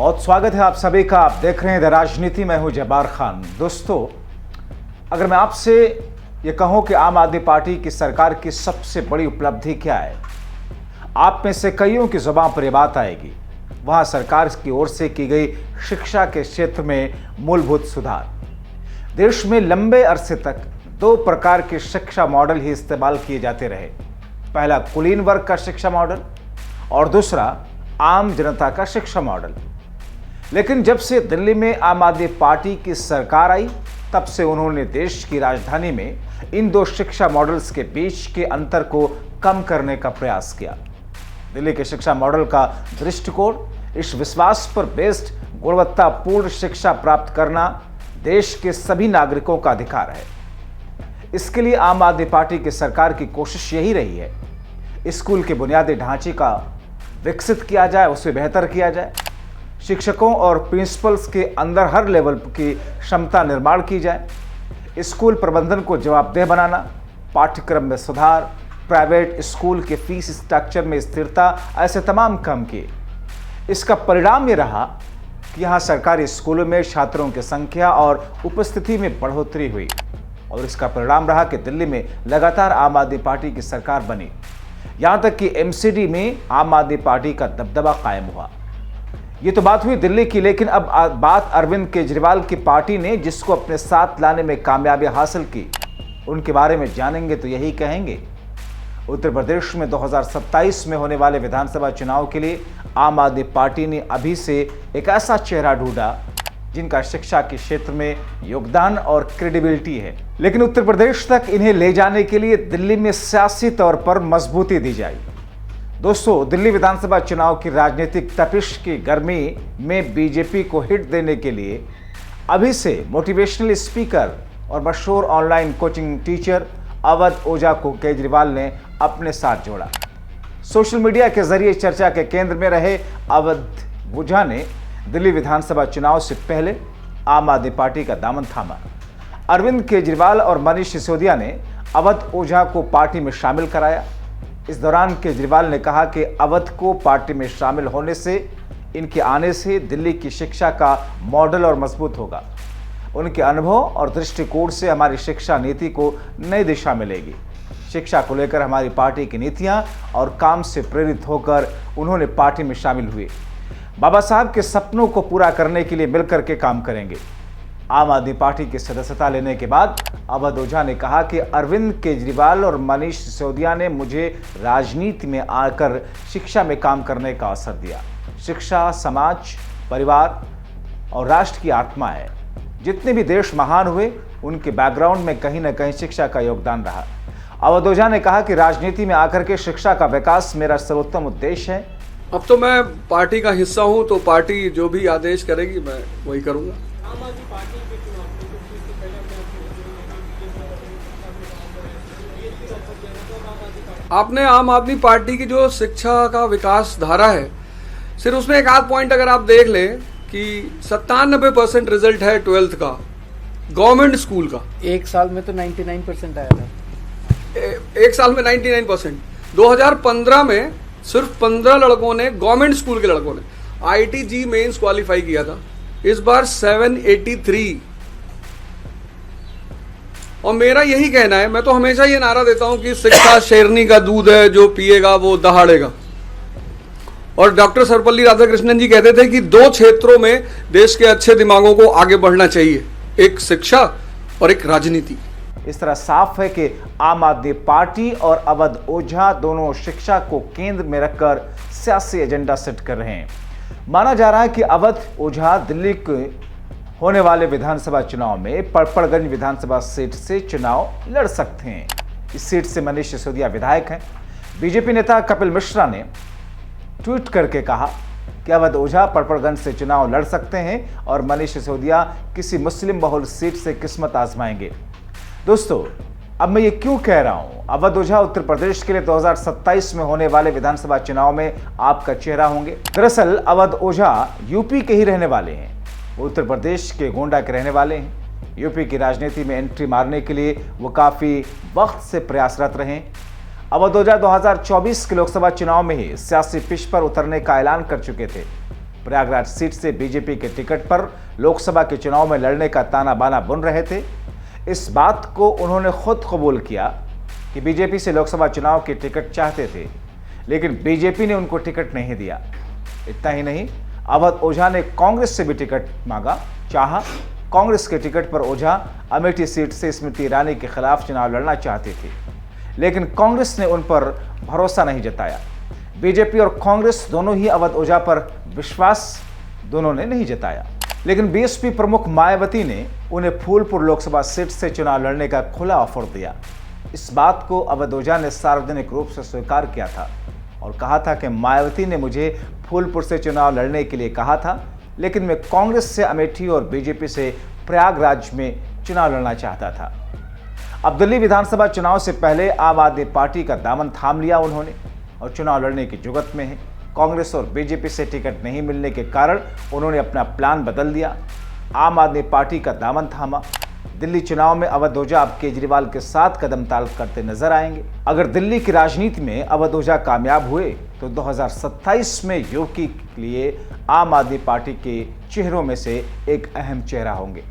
बहुत स्वागत है आप सभी का। आप देख रहे हैं द राजनीति। मैं हूं जब्बार खान। दोस्तों, अगर मैं आपसे ये कहूं कि आम आदमी पार्टी की सरकार की सबसे बड़ी उपलब्धि क्या है, आप में से कईयों की जुबान पर यह बात आएगी, वहां सरकार की ओर से की गई शिक्षा के क्षेत्र में मूलभूत सुधार। देश में लंबे अरसे तक दो प्रकार के शिक्षा मॉडल ही इस्तेमाल किए जाते रहे। पहला कुलीन वर्ग का शिक्षा मॉडल और दूसरा आम जनता का शिक्षा मॉडल। लेकिन जब से दिल्ली में आम आदमी पार्टी की सरकार आई, तब से उन्होंने देश की राजधानी में इन दो शिक्षा मॉडल्स के बीच के अंतर को कम करने का प्रयास किया। दिल्ली के शिक्षा मॉडल का दृष्टिकोण इस विश्वास पर बेस्ड गुणवत्तापूर्ण शिक्षा प्राप्त करना देश के सभी नागरिकों का अधिकार है। इसके लिए आम आदमी पार्टी की सरकार की कोशिश यही रही है, स्कूल के बुनियादी ढांचे का विकसित किया जाए, उसे बेहतर किया जाए, शिक्षकों और प्रिंसिपल्स के अंदर हर लेवल की क्षमता निर्माण की जाए, स्कूल प्रबंधन को जवाबदेह बनाना, पाठ्यक्रम में सुधार, प्राइवेट स्कूल के फीस स्ट्रक्चर में स्थिरता, ऐसे तमाम काम किए। इसका परिणाम ये रहा कि यहाँ सरकारी स्कूलों में छात्रों की संख्या और उपस्थिति में बढ़ोतरी हुई और इसका परिणाम रहा कि दिल्ली में लगातार आम आदमी पार्टी की सरकार बनी। यहाँ तक कि एमसीडी में आम आदमी पार्टी का दबदबा कायम हुआ। ये तो बात हुई दिल्ली की, लेकिन अब बात अरविंद केजरीवाल की पार्टी ने जिसको अपने साथ लाने में कामयाबी हासिल की, उनके बारे में जानेंगे तो यही कहेंगे। उत्तर प्रदेश में 2027 में होने वाले विधानसभा चुनाव के लिए आम आदमी पार्टी ने अभी से एक ऐसा चेहरा ढूंढा जिनका शिक्षा के क्षेत्र में योगदान और क्रेडिबिलिटी है। लेकिन उत्तर प्रदेश तक इन्हें ले जाने के लिए दिल्ली में सियासी तौर पर मजबूती दी जाए। दोस्तों, दिल्ली विधानसभा चुनाव की राजनीतिक तपिश की गर्मी में बीजेपी को हिट देने के लिए अभी से मोटिवेशनल स्पीकर और मशहूर ऑनलाइन कोचिंग टीचर अवध ओझा को केजरीवाल ने अपने साथ जोड़ा। सोशल मीडिया के जरिए चर्चा के केंद्र में रहे अवध ओझा ने दिल्ली विधानसभा चुनाव से पहले आम आदमी पार्टी का दामन थामा। अरविंद केजरीवाल और मनीष सिसोदिया ने अवध ओझा को पार्टी में शामिल कराया। इस दौरान केजरीवाल ने कहा कि अवध को पार्टी में शामिल होने से, इनके आने से दिल्ली की शिक्षा का मॉडल और मजबूत होगा। उनके अनुभव और दृष्टिकोण से हमारी शिक्षा नीति को नई दिशा मिलेगी। शिक्षा को लेकर हमारी पार्टी की नीतियां और काम से प्रेरित होकर उन्होंने पार्टी में शामिल हुए। बाबा साहब के सपनों को पूरा करने के लिए मिलकर के काम करेंगे। आम आदमी पार्टी की सदस्यता लेने के बाद अवध ओझा ने कहा कि अरविंद केजरीवाल और मनीष सिसोदिया ने मुझे राजनीति में आकर शिक्षा में काम करने का अवसर दिया। शिक्षा समाज, परिवार और राष्ट्र की आत्मा है। जितने भी देश महान हुए, उनके बैकग्राउंड में कहीं ना कहीं शिक्षा का योगदान रहा। अवध ओझा ने कहा कि राजनीति में आकर के शिक्षा का विकास मेरा सर्वोत्तम उद्देश्य है। अब तो मैं पार्टी का हिस्सा हूं, तो पार्टी जो भी आदेश करेगी मैं वही करूंगा। आपने आम आदमी पार्टी की जो शिक्षा का विकास धारा है, सिर्फ उसमें एक आध पॉइंट अगर आप देख लें कि 97% रिजल्ट है 12th का गवर्नमेंट स्कूल का। एक साल में तो 99% आया था। एक साल में 99%। 2015 में सिर्फ 15 लड़कों ने, गवर्नमेंट स्कूल के लड़कों ने IIT मेंस क्वालिफाई किया था। इस बार 783। और मेरा यही कहना है, मैं तो हमेशा ये नारा देता हूं कि शिक्षा शेरनी का दूध है, जो पिएगा वो दहाड़ेगा। और डॉक्टर सर्वपल्ली राधाकृष्णन जी कहते थे कि दो क्षेत्रों में देश के अच्छे दिमागों को आगे बढ़ना चाहिए, एक शिक्षा और एक राजनीति। इस तरह साफ है कि आम आदमी पार्टी और अवध ओझा दोनों शिक्षा को केंद्र में रखकर सियासी एजेंडा सेट कर रहे हैं। माना जा रहा है कि अवध ओझा दिल्ली के होने वाले विधानसभा चुनाव में पड़पड़गंज विधानसभा सीट से चुनाव लड़ सकते हैं। इस सीट से मनीष सिसोदिया विधायक हैं। बीजेपी नेता कपिल मिश्रा ने ट्वीट करके कहा कि अवध ओझा पड़पड़गंज से चुनाव लड़ सकते हैं और मनीष सिसोदिया किसी मुस्लिम बहुल सीट से किस्मत आजमाएंगे। दोस्तों, अब मैं ये क्यों कह रहा हूं? अवध ओझा उत्तर प्रदेश के लिए 2027 में होने वाले विधानसभा चुनाव में आपका चेहरा होंगे। दरअसल अवध ओझा यूपी के ही रहने वाले हैं। वो उत्तर प्रदेश के गोंडा के रहने वाले हैं। यूपी की राजनीति में एंट्री मारने के लिए वो काफी वक्त से प्रयासरत रहे। अवध ओझा 2024 के लोकसभा चुनाव में ही सियासी पिच पर उतरने का ऐलान कर चुके थे। प्रयागराज सीट से बीजेपी के टिकट पर लोकसभा के चुनाव में लड़ने का ताना बाना बुन रहे थे। इस बात को उन्होंने खुद कबूल किया कि बीजेपी से लोकसभा चुनाव की टिकट चाहते थे, लेकिन बीजेपी ने उनको टिकट नहीं दिया। इतना ही नहीं, अवध ओझा ने कांग्रेस से भी टिकट मांगा, चाहा। कांग्रेस के टिकट पर ओझा अमेठी सीट से स्मृति ईरानी के खिलाफ चुनाव लड़ना चाहते थे, लेकिन कांग्रेस ने उन पर भरोसा नहीं जताया। बीजेपी और कांग्रेस दोनों ही अवध ओझा पर विश्वास दोनों ने नहीं जताया, लेकिन बीएसपी प्रमुख मायावती ने उन्हें फूलपुर लोकसभा सीट से चुनाव लड़ने का खुला ऑफर दिया। इस बात को अवध ओझा ने सार्वजनिक रूप से स्वीकार किया था और कहा था कि मायावती ने मुझे फूलपुर से चुनाव लड़ने के लिए कहा था, लेकिन मैं कांग्रेस से अमेठी और बीजेपी से प्रयागराज में चुनाव लड़ना चाहता था। अब दिल्ली विधानसभा चुनाव से पहले आम आदमी पार्टी का दामन थाम लिया उन्होंने और चुनाव लड़ने की जुगत में है। कांग्रेस और बीजेपी से टिकट नहीं मिलने के कारण उन्होंने अपना प्लान बदल दिया, आम आदमी पार्टी का दामन थामा। दिल्ली चुनाव में अवध ओझा अब केजरीवाल के साथ कदम ताल करते नजर आएंगे। अगर दिल्ली की राजनीति में अवध ओझा कामयाब हुए तो 2027 में यूपी के लिए आम आदमी पार्टी के चेहरों में से एक अहम चेहरा होंगे।